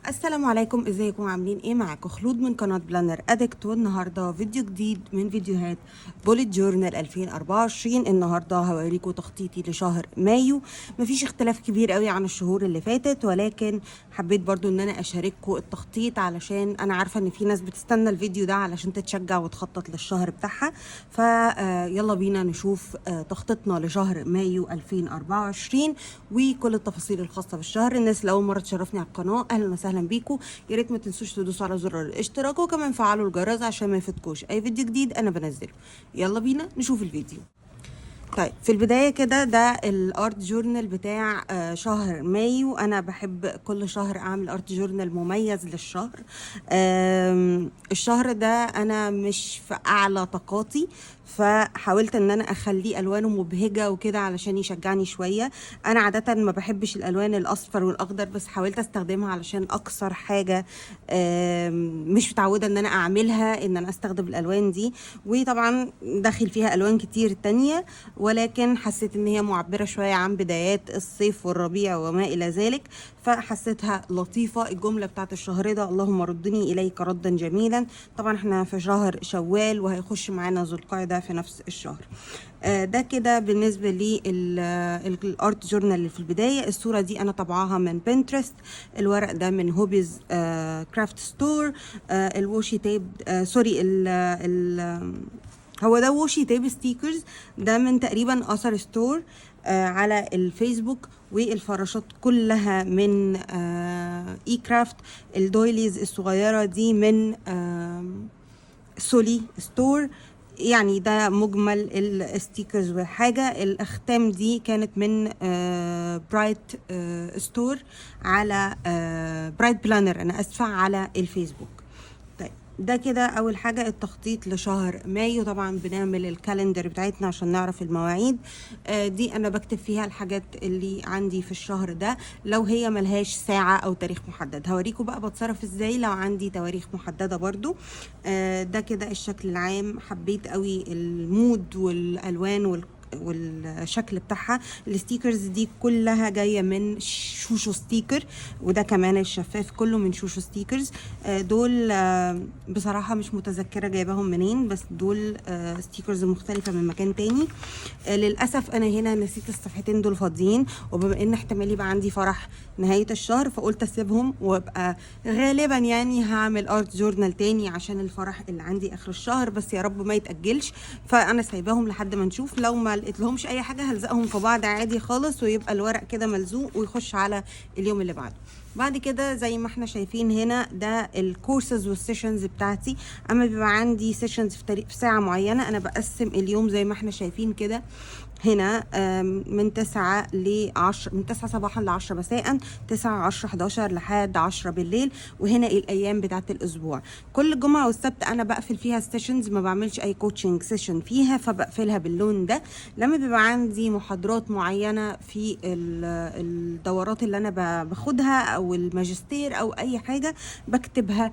السلام عليكم، ازيكم عاملين ايه؟ معاكم خلود من قناه بلانر ادكت، والنهارده فيديو جديد من فيديوهات بوليت جورنال 2024. النهارده هوريكم تخطيطي لشهر مايو. مفيش اختلاف كبير قوي عن الشهور اللي فاتت، ولكن حبيت برضو ان انا اشارككم التخطيط علشان انا عارفه ان في ناس بتستنى الفيديو ده علشان تتشجع وتخطط للشهر بتاعها. فيلا بينا نشوف تخطيطنا لشهر مايو 2024 وكل التفاصيل الخاصه بالشهر. الناس اللي اول مره تشرفني على القناه، اهلا وسهلا بيكم. يا ريت ما تنسوش تدوسوا على زر الاشتراك وكمان فعلوا الجرس عشان ما يفوتكوش اي فيديو جديد انا بنزله. يلا بينا نشوف الفيديو. طيب في البداية كده، ده الارت جورنال بتاع شهر مايو. انا بحب كل شهر اعمل ارت جورنال مميز للشهر. الشهر ده انا مش في اعلى طاقاتي، فحاولت ان انا اخليه الوانه مبهجه وكده علشان يشجعني شويه. انا عاده ما بحبش الالوان الاصفر والاخضر، بس حاولت استخدمها علشان اكثر حاجه مش متعوده ان انا اعملها، ان انا استخدم الالوان دي. وطبعا داخل فيها الوان كتير تانية، ولكن حسيت ان هي معبره شويه عن بدايات الصيف والربيع وما الى ذلك، فحسيتها لطيفه. الجمله بتاعت الشهر ده اللهم ردني اليك ردا جميلا. طبعا احنا في شهر شوال وهيخش معانا ذو القعده في نفس الشهر. ده كده بالنسبه لي الارت جورنال اللي في البدايه. الصوره دي انا طبعاها من بنترست. الورق ده من هوبيز كرافت ستور. الوشي تيب سوري هو ده ووشي تيب ستيكرز، ده من تقريبا اثر ستور على الفيسبوك. والفراشات كلها من اي كرافت. الدويليز الصغيره دي من سولي ستور. يعني ده مجمل الستيكرز والحاجة. الأختام دي كانت من برايت ستور على برايت بلانر، أنا أسفة، على الفيسبوك. طيب ده كده أول حاجة التخطيط لشهر مايو. طبعا بنعمل الكالندر بتاعتنا عشان نعرف المواعيد. دي أنا بكتب فيها الحاجات اللي عندي في الشهر ده، لو هي ملهاش ساعة أو تاريخ محدد. هوريكم بقى بتصرف ازاي لو عندي تواريخ محددة برضو. ده كده الشكل العام. حبيت قوي المود والألوان والشكل بتاعها. الستيكرز دي كلها جايه من شوشو ستيكر، وده كمان الشفاف كله من شوشو ستيكرز. دول بصراحه مش متذكره جايباهم منين، بس دول ستيكرز مختلفه من مكان تاني. للاسف انا هنا نسيت الصفحتين دول فاضيين، وبما ان احتمال يبقى عندي فرح نهايه الشهر فقلت اسيبهم، وابقى غالبا يعني هعمل ارت جورنال تاني عشان الفرح اللي عندي اخر الشهر، بس يا رب ما يتاجلش. فانا سايباهم لحد ما نشوف. لو ما لقيت لهمش اي حاجه هلزقهم في بعض عادي خالص، ويبقى الورق كده ملزوق ويخش على اليوم اللي بعده. بعد كده زي ما احنا شايفين هنا، ده الكورسز والسيشنز بتاعتي. اما بيبقى عندي سيشنز في ساعه معينه، انا بقسم اليوم زي ما احنا شايفين كده. هنا من 9 ل 10، من 9 صباحا ل 10 مساء، 9 10 11 لحد 10 بالليل. وهنا الايام بتاعت الاسبوع. كل جمعه والسبت انا بقفل فيها السيشنز، ما بعملش اي كوتشنج سيشن فيها، فبقفلها باللون ده. لما بيبقى عندي محاضرات معينه في الدورات اللي انا باخدها او الماجستير او اي حاجه، بكتبها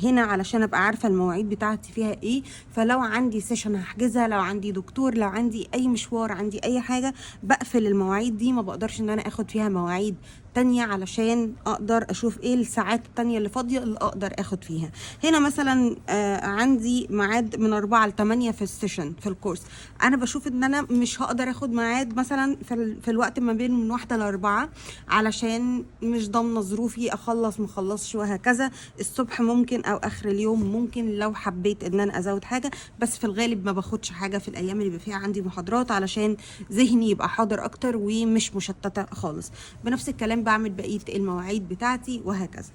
هنا علشان ابقى عارفه المواعيد بتاعتي فيها ايه. فلو عندي سيشن هحجزها، لو عندي دكتور، لو عندي اي مشوار، عندي اي حاجه، بقفل المواعيد دي. ما بقدرش ان انا اخد فيها مواعيد تانية علشان اقدر اشوف ايه الساعات التانية اللي فاضية اللي اقدر اخد فيها. هنا مثلا عندي ميعاد من 4 ل 8 في السيشن في الكورس. انا بشوف ان انا مش هقدر اخد ميعاد مثلا في الوقت ما بين من 1 ل 4، علشان مش ضامنة ظروفي اخلص مخلصش وهكذا. الصبح ممكن او اخر اليوم ممكن لو حبيت ان انا ازود حاجة، بس في الغالب ما باخدش حاجة في الايام اللي بيبقى فيها عندي محاضرات، علشان ذهني يبقى حاضر اكتر ومش مشتتة خالص. بنفس الكلام بعمل بقية المواعيد بتاعتي وهكذا.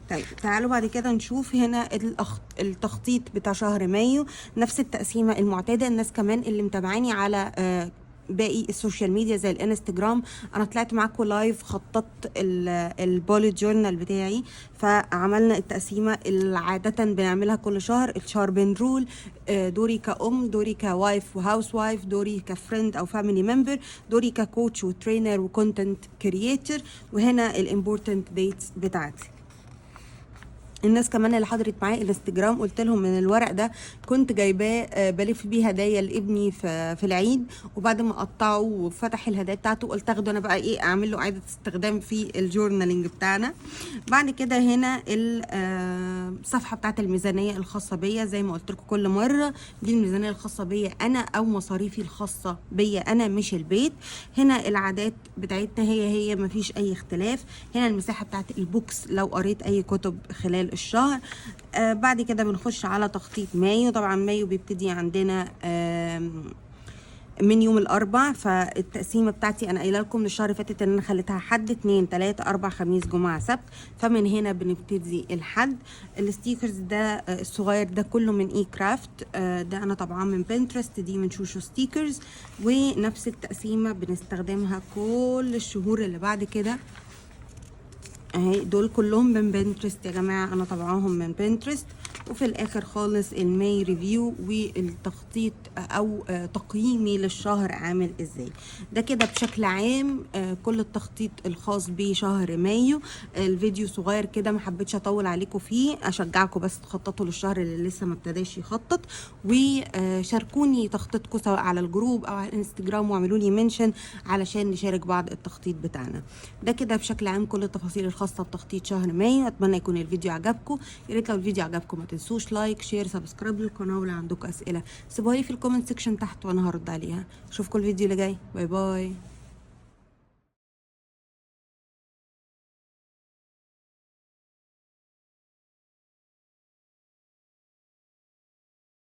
طيب تعالوا بعد كده نشوف هنا التخطيط بتاع شهر مايو. نفس التقسيمة المعتادة. الناس كمان اللي متابعاني على باقي السوشيال ميديا زي الانستجرام، انا طلعت معاكم لايف، خططت البوليت جورنال بتاعي. فعملنا التقسيمه اللي عاده بنعملها كل شهر. الشهر بنرول دوري كأم، دوري كوايف وهاوس وايف، دوري كفريند او فاميلي ممبر، دوري ككوتش وترينر وكونتنت كرييتور، وهنا الامبورتنت ديتس بتاعتي. الناس كمان اللي حضرت معايا انستجرام قلت لهم من الورق ده كنت جايباه بلف بيه هدايا لابني في العيد، وبعد ما قطعه وفتح الهدايا بتاعته قلت اخده انا بقى ايه اعمل له اعاده استخدام في الجورنالينج بتاعنا. بعد كده هنا الصفحه بتاعت الميزانيه الخاصه بيا، زي ما قلت لكم كل مره دي الميزانيه الخاصه بيا انا او مصاريفي الخاصه بيا انا مش البيت. هنا العادات بتاعتنا هي مفيش اي اختلاف. هنا المساحه بتاعت البوكس لو قريت اي كتب خلال الشهر. بعد كده بنخش على تخطيط مايو. طبعا مايو بيبتدي عندنا من يوم الاربع، فالتقسيمه بتاعتي انا قايله لكم من الشهر اللي فاتت ان انا خليتها حد 2 3 4 خميس جمعه سبت، فمن هنا بنبتدي الحد. الستيكرز ده الصغير ده كله من اي كرافت، ده انا طبعا من بنترست، دي من شوشو ستيكرز، ونفس التقسيمه بنستخدمها كل الشهور اللي بعد كده اهي. دول كلهم من بنترست يا جماعه، انا طبعاهم من بنترست. وفي الاخر خالص الماي ريفيو والتخطيط او تقييمي للشهر عامل ازاي. ده كده بشكل عام كل التخطيط الخاص بشهر مايو. الفيديو صغير كده ما حبيتش اطول عليكم فيه، اشجعكم بس تخططوا للشهر اللي لسه ما ابتداش يخطط، وشاركوني تخطيطكم سواء على الجروب او على الانستجرام واعملوا لي منشن علشان نشارك بعض التخطيط بتاعنا. ده كده بشكل عام كل التفاصيل الخاصه بتخطيط شهر مايو. اتمنى يكون الفيديو عجبكم. يا ريت لو الفيديو عجبكم ما تنسوش لايك شير سبسكرايب للقناه، ولو عندكم اسئله سيبوها لي في الكومنت سيكشن تحت وانا هرد عليها. اشوفكم الفيديو اللي جاي. باي باي.